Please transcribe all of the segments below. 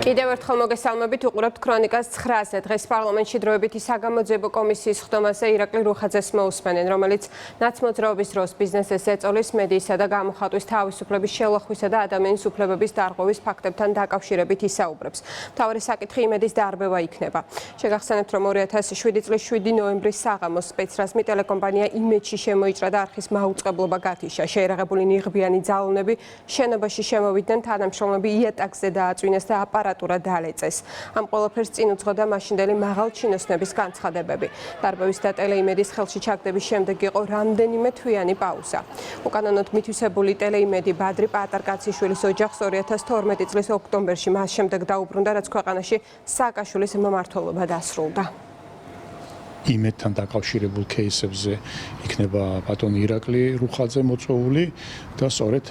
კიდევ ერთხელ მოგესალმებით, უყურებთ ქრონიკას 9-ზე. დღეს პარლამენტში დროებითი საგამოძიებო კომისიის ხდომაზე ირაკლი რუხაძეს მოусმენენ, რომელიც ნაცმოძრაობის დროს ბიზნესს ეწოლის მედიისა და გამოხატვის თავისუფლების შელახვისა და ადამიანის უფლებების დარღვევის ფაქტებთან დაკავშირებით ისაუბრებს. მთავარი საკითხი იმედის დარბევა იქნება. შეგახსენებთ, რომ 2007 წლის 7 ნოემბრის საღამოს სპეცრაზმი ტელეკომპანია იმედში შემოიჭრა და არხის მაუწყებლობა გათიშა. შეერაღებული ნიღბიანი ძალოვნები შენობაში შემოვიდნენ, თანამშრომლები იატაკზე დააწვინეს და აპარატურა დალეწეს. ამ ყველაფერს წინ უძღოდა მაშინდელი მაღალჩინოსნების განცხადებები. დარბევის და ტელეიმედის ხელში ჩაგდების შემდეგ იყო რამდენიმე თვიანი პაუზა. უკანონოდ მითვისებული ტელეიმედი ბადრი პატარკაციშვილის ოჯახს 2012 წლის ოქტომბერში მას შემდეგ დაუბრუნდა, რაც ქვეყანაში სააკაშვილის მმართველობა დასრულდა. იმედთან დაკავშირებულ кейსებზე იქნება ბატონი ირაკლი რუხაძე მოწვეული და სწორედ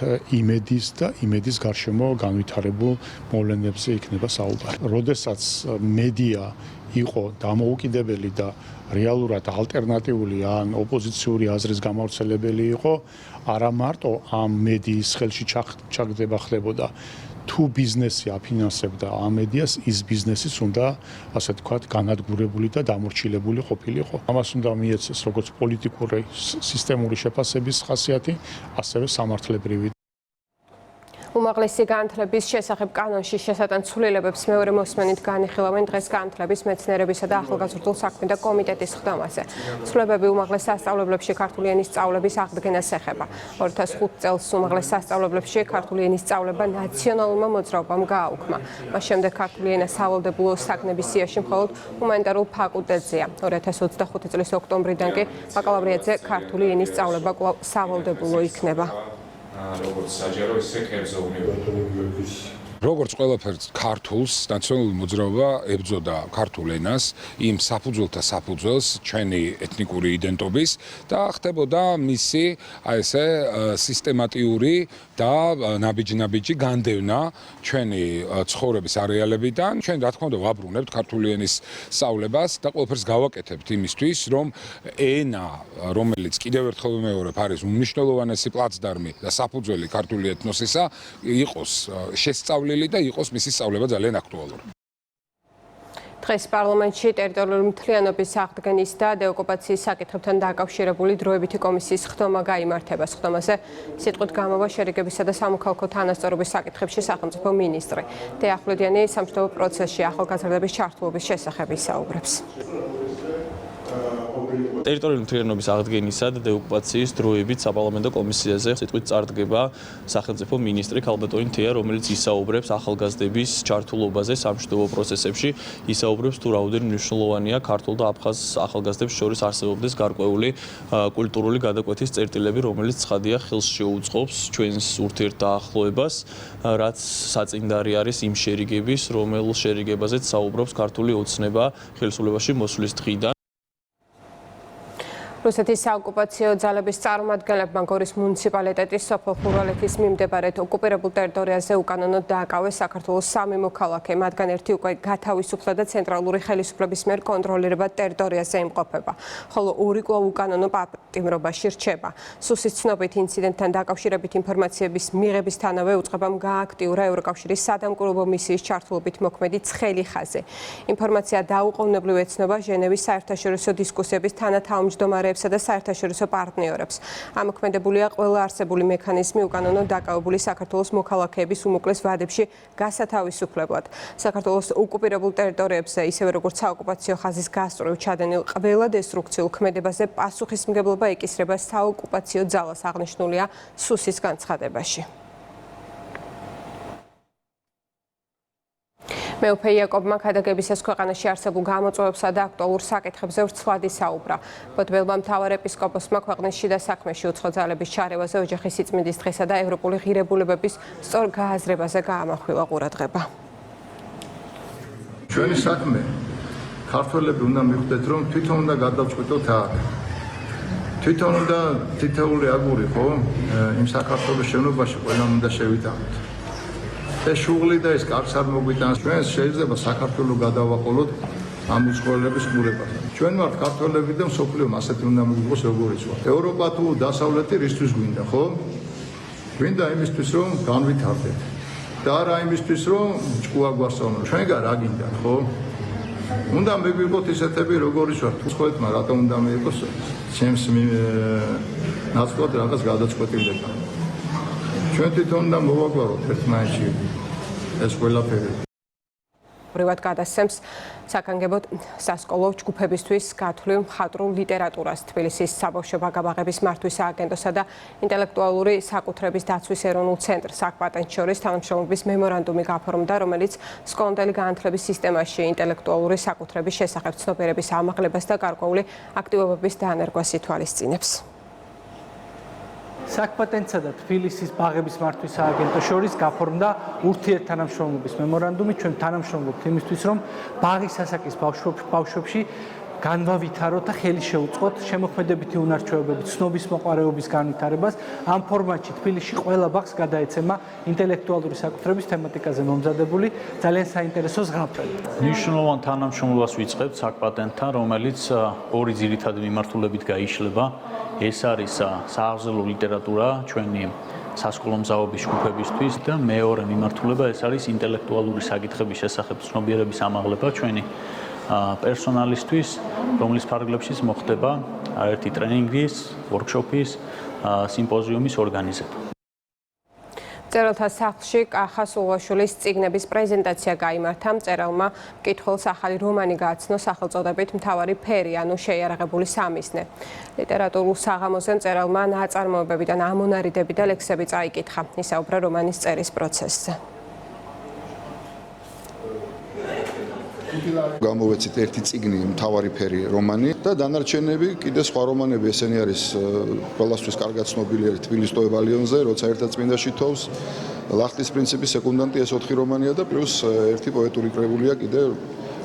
იმედის გარშემო განვითარებულ მოვლენებზე იქნება საუბარი. როდესაც მედია იყო დამოუკიდებელი და რეალურად ალტერნატიული ან ოპოზიციური აზრის გამავრცელებელი იყო, არა მარტო ამ მედიის ხელში ჩაგდება ხდებოდა თუ ბიზნესი აფინანსებდა ამ მედიას, ის ბიზნესიც უნდა, ასე ვთქვათ, განადგურებული და დამორჩილებული ყოფილიყო. ამას უნდა მიეცეს როგორც პოლიტიკური სისტემური შეფასების ხასიათი, ასევე სამართლებრივი. უმაღლესი განათლების შესახებ კანონში შესატან ცვლილებებს მეორე მოსმენით განიხილავენ დღეს განათლების, მეცნიერებისა და ახალგაზრდულ საქმეთა კომიტეტის ხდომაზე. ცვლილებები უმაღლეს სასწავლებლებში ქართული ენის სწავლების აღდგენას ეხება. 2005 წელს უმაღლეს სასწავლებლებში ქართული ენის სწავლება ნაციონალურმა მოძრაობამ გააუქმა. მას შემდეგ ქართული ენა სავალდებულო საგნების სიაში მხოლოდ ჰუმანიტარულ ფაკულტეტზეა. 2025 წლის ოქტომბრიდან კი ბაკალავრიატზე ქართული ენის სწავლება კვლავ სავალდებულო იქნება. როგორც საჯარო, ისე კერძო უნივერსიტეტის. როგორც ყველაფერს ქართულს ნაციონალური მოძრაობა ებრძოდა ქართულ ენას, იმ საფუძველთა საფუძველს ჩვენი ეთნიკური იდენტობის და ხდებოდა მისი ესე სისტემატიური და ნაბიჯი განდევნა ჩვენი ცხოვრების არეალებიდან. ჩვენ რა თქმა უნდა ვაბრუნებთ ქართული ენის სწავლებას და ყველაფერს გავაკეთებთ იმისთვის, რომ ენა, რომელიც კიდევ ერთხელ ვიმეორებ, არის უმნიშვნელოვანესი პლაცდარმი და საფუძველი ქართული ეთნოსისა, იყოს შესწავლილი და იყოს მისი სწავლება ძალიან აქტუალური. დღეს პარლამენტში ტერიტორიული მთლიანობის აღდგენის და დეოკუპაციის საკითხებთან დაკავშირებული დროებითი კომისიის ხდომა გაიმართება. ხდომაზე სიტყვით გამოვა შერიგებისა და სამოქალაქო თანასწორობის საკითხებში სახელმწიფო მინისტრი. დეახლედიანი სამშვიდობო პროცესში ახალგაზრდების ჩართულობის შესახებ ისაუბრებს. ტერიტორიული მთლიანობის აღდგენისა და დეოკუპაციის დროებით საპარლამენტო კომისიაზე სიტყვით წარდგება სახელმწიფო მინისტრი ქალბატონი თეა, რომელიც ისაუბრებს ახალგაზრდების ჩართულობაზე სამშვიდობო პროცესებში, ისაუბრებს თუ რაოდენ მნიშვნელოვანია ქართულ და აფხაზ ახალგაზრდებს შორის არსებობდეს გარკვეული კულტურული გადაკვეთის წერტილები, რომელიც ცხადია ხელს შეუწყობს ჩვენს ურთიერთდაახლოებას, რაც საწინდარი არის იმ შერიგების, რომელ შერიგებაზეც საუბრობს ქართული ოცნება ხელისუფლებაში მოსვლის დღიდან. რუსეთის საოკუპაციო ძალების წარმომადგენლებმა გორის მუნიციპალიტეტის სოფელ ხურვალეთის მიმდებარედ ოკუპირებულ ტერიტორიაზე უკანონოდ დააკავეს საქართველოს 3 მოქალაქე, მათგან ერთი უკვე გათავისუფლდა და ცენტრალური ხელისუფლების მიერ კონტროლირებად ტერიტორიაზე იმყოფება, ხოლო ორი კვლავ უკანონო პატიმრობაში რჩება. სუსის ცნობით ინციდენტთან დაკავშირებით ინფორმაციების მიღებისთანავე უწყებამ გააქტიურა ევროკავშირის სადამკვირვებლო მისიის ჩართულობით მოქმედი ცხელი ხაზი. ინფორმაცია დაუყოვნებლივ ეცნობა ჟენევის საერთაშორისო დისკუსიების თანათავმჯდომარე და საერთაშორისო პარტნიორებს. ამოქმედებულია ყველა არსებული მექანიზმი უკანონო დაკავებული საქართველოს მოქალაქეების უმოკლეს ვადებში გასათავისუფლებლად. საქართველოს ოკუპირებულ ტერიტორიებზე, ისევე როგორც საოკუპაციო ხაზის გასწვრივ ჩადენილ ყველა დესტრუქციულ ქმედებაზე პასუხისმგებლობა ეკისრება საოკუპაციო ძალას, აღნიშნულია სუსის განცხადებაში. მეუფე იაკობმა ქადაგებისას ქვეყანაში არსებულ გამოწვევებსა და აქტუალურ საკითხებზე ვრცლად ისაუბრა. ბოდბელმა მთავარ ეპისკოპოსმა ქვეყნის შიდა საქმეში უცხო ძალების ჩარევაზე, ოჯახის სიწმინდის დღესა და ევროპული ღირებულებების სწორ გააზრებაზე გაამახვილა ყურადღება. ჩვენი საქმე ქართველები უნდა მიხვდეთ, რომ თვითონ უნდა გადავწყვიტოთ აქ. თვითონ უნდა თითოეული აგური ხო იმ საქართველოს შენობაში ყველამ უნდა შევიტანოთ. ეს შუღლი და ეს კარგს არ მოგვიტანს. ჩვენ შეიძლება საქართველოს გადავაყოლოთ ამ უცხოელების ყურებაზე. ჩვენ ვართ ქართველები და მსოფლიომ ასეთი უნდა მიგვიღოს როგორიც ვართ. ევროპა თუ დასავლეთი რისთვის გვინდა, ხო? გვინდა იმისთვის, რომ განვითარდეთ. და არა იმისთვის რომ ჭკუა გვასწავლონ. ჩვენგან რა გინდათ, ხო? უნდა მეგვიყოთ ისეთები როგორიც ვართ. თქვენმა რატომ უნდა მეიყოს ჩემს ნაცვლად რაღაც გადაწყვეტილება. ჩვენ თვითონ უნდა მოვაგვაროთ ერთმანეთში ეს ყველაფერი. პრივატ გადასცემს საკანგებოდ სასკოლო ჯგუფებისთვის გათვლილ მხატვრულ ლიტერატურას თბილისის საბავშვო ბაგაბაღების მართვის სააგენტოსა და ინტელექტუალური საკუთრების დაცვის ეროვნულ ცენტრს აკპატენტს შორის თანამშრომლობის მემორანდუმი გაფორმდა, რომელიც სკოლამდელი განათლების სისტემაში ინტელექტუალური საკუთრების შესახებ ცნობიერების ამაღლებას და გარკვეული აქტივობების დანერგვას ითვალისწინებს. საკპატენტსა და თბილისის ბაღების მართვის სააგენტოს შორის გაფორმდა ურთიერთთანამშრომლობის მემორანდუმი. ჩვენ თანამშრომლობთ იმისთვის, რომ ბაღის ასაკის ბავშვებში განვავითაროთ და ხელი შეუწყოთ შემოქმედებითი უნარჩვევებების, ცნობის მოყვარეობის განვითარებას. ამ ფორმატში თბილისში ყველა ბაღს გადაეცემა ინტელექტუალური საკუთრების თემატიკაზე მომზადებული ძალიან საინტერესო ზღაპრები. მნიშვნელოვან თანამშრომლობას ვიწყებთ საკპატენტთან, რომელიც ორი ძირითადი მიმართულებით გაიშლება. ეს არის სააღზელო ლიტერატურა ჩვენი სასკოლო მზაობის ჯგუფებისთვის და მეორე მიმართულება ეს არის ინტელექტუალური საკითხების შესახებ ცნობიერების ამაღლება ჩვენი პერსონალისთვის, რომლის ფარგლებშიც მოხდება არაერთი ტრენინგის, ვორქშოპის, სიმპოზიუმის ორგანიზება. მწერალთა სახლში კახა სულვაშვილის წიგნების პრეზენტაცია გაიმართა. მწერალმა მკითხველს ახალი რომანი გააცნო სახელწოდებით მთავარი ფერი, ანუ შეიარაღებული სამიზნე. ლიტერატურულ საღამოზე მწერალმა ნაწარმოებები და ამონარიდები და ლექსები წაიკითხა. ისაუბრა რომანის წერის პროცესზე. გამოვეცით ერთი წიგნი მთავარი ფერი რომანი და დანარჩენები კიდე სხვა რომანები. ესენი არის ყველასთვის კარგად ცნობილი თბილისის პავილიონზე, როცა ერთად წმინდაში თოვს, ლახტის პრინციპი, სეკუნდანტი, ეს 4 რომანია და პლუს ერთი პოეტური კრებულია კიდე,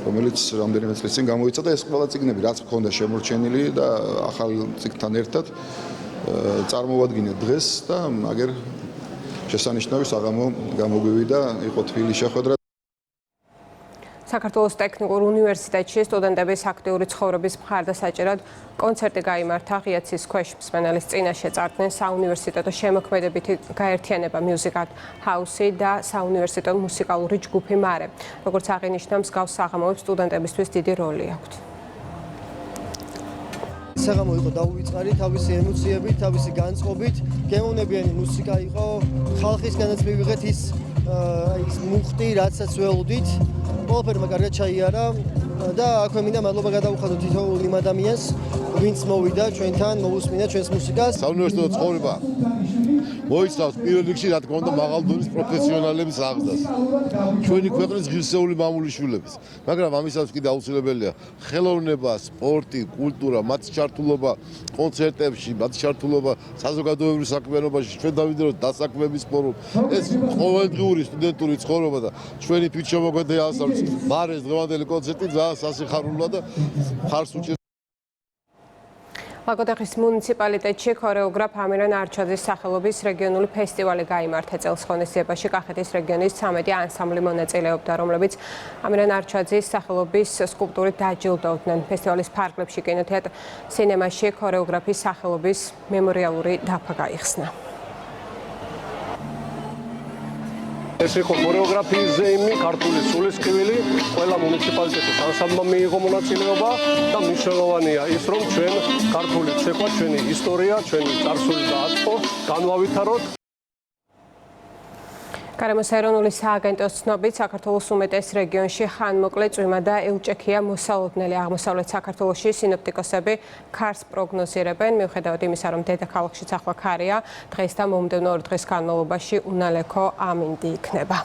რომელიც რამდენიმე წლის წინ გამოიცა და ეს ყველა წიგნები რაც მქონდა შემორჩენილი და ახალ წიგნთან ერთად წარმოვადგინეთ დღეს და აგერ შესანიშნავი საღამო გამოგვივიდა, იყო თბილისის შეხვედრა. საქართველოს ტექნიკურ უნივერსიტეტში სტუდენტების აქტიური ცხოვრების მხარდასაჭერად კონცერტი გაიმართა. ღიაცის ქვეშ მსმენელის წინაშე წარდგნენ საუნივერსიტეტო შემოქმედებითი გაერთიანება Music Art House და საუნივერსიტეტო მუსიკალური ჯგუფი მარე. როგორც აღინიშნა, მსგავს საღამოებს სტუდენტებისთვის დიდი როლი აქვთ. საღამო იყო დაუვიწყარი თავისი ემოციებით, თავისი განწყობით, გემოვნებიანი მუსიკა იყო, ხალხისგანაც მივიღეთ ის მუხტი, რაცაც ველოდით. ყველაფერმა კარგად ჩაიარა და აქვე მინდა მადლობა გადავუხადოთ თითოეულ იმ ადამიანს, ვინც მოვიდა ჩვენთან, მოусმინა ჩვენს მუსიკას. საუნივერსიტეტო ცხოვრება მოიცავს პირველ რიგში რა თქმა უნდა მაღალ დონის პროფესიონალების აღზრდას. ჩვენი ქვეყნის ღირსეული მამული შვილების, მაგრამ ამისაც კიდე აუცილებელია ხელოვნება, სპორტი, კულტურა, მათი ჩართულობა კონცერტებში, მათი ჩართულობა საზოგადოებრივ საქმიანობაში, ჩვენ დავიდროთ დასაქმების ფორუმ. ეს ყოველდღიური სტუდენტური ცხოვრება და ჩვენი თვითშემოქმედი ასწავლის მარეს დღევანდელი კონცერტი ძალიან სასიხარულოა და ხარს უჭერს. ლაგოდეხის მუნიციპალიტეტში ქორეოგრაფ ამირან არჩაძის სახელობის რეგიონული ფესტივალი გაიმართა. წელს ღონისძიებაში კახეთის რეგიონის 13 ანსამბლი მონაწილეობდა, რომლებიც ამირან არჩაძის სახელობის სკულპტურით დაჯილდოვდნენ. ფესტივალის ფარგლებში კინოთეატრ სინემაში ქორეოგრაფის სახელობის მემორიალური დაფა გაიხსნა. ეს იყო ქორეოგრაფიის ზეიმი, ქართული სულისკვილი, ყველა მუნიციპალიტეტის ანსამბლმა მიიღო მონაწილეობა და მნიშვნელოვანია ის, რომ ჩვენ ქართული ცეკვა, ჩვენი ისტორია, ჩვენი წარსული და აწმყო განვავითაროთ. გარემოს ეროვნული სააგენტოს ცნობით, საქართველოს უმეტეს რეგიონში ხანმოკლე წვიმა და ელჭექია მოსალოდნელი. აღმოსავლეთ საქართველოში სინოპტიკოსები ქარს პროგნოზირებენ, მიუხედავად იმისა, რომ დედაქალაქშიც ახლა ქარია, დღეს და მომდევნო 2 დღის განმავლობაში უნალექო ამინდი იქნება.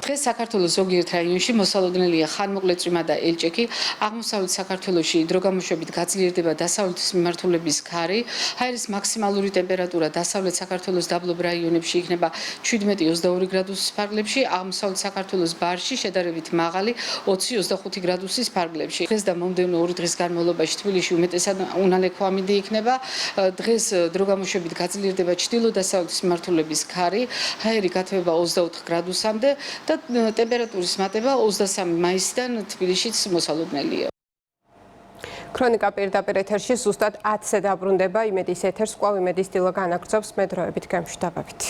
დღეს საქართველოს ზოგიერთ რაიონში მოსალოდნელია ხანმოკლე წვიმა და ელჭექი. აღმოსავლეთ საქართველოში დროგამოშვებით გაძლიერდება დასავლეთის მიმართულების ქარი. ჰაერის მაქსიმალური ტემპერატურა დასავლეთ საქართველოს დაბლობ რაიონებში იქნება 17-22 გრადუსის ფარგლებში, აღმოსავლეთ საქართველოს ბარში შედარებით მაღალი 20-25 გრადუსის ფარგლებში. დღეს და მომდევნო 2 დღის განმავლობაში თბილისში უმეტესად უნალექო ამინდი იქნება. დღეს დროგამოშვებით გაძლიერდება ჩრდილო-დასავლეთის მიმართულების ქარი. ჰაერი გათბება 24 გრადუსამდე და ტემპერატურის მატება 23 მაისიდან თბილისშიც მოსალოდნელია. ქრონიკა პირდაპირ ეთერში ზუსტად 10-ზე დაბრუნდება იმედის ეთერს კვლავ იმედის დილა განაგრძობს მე დროებით გემში დაბებით.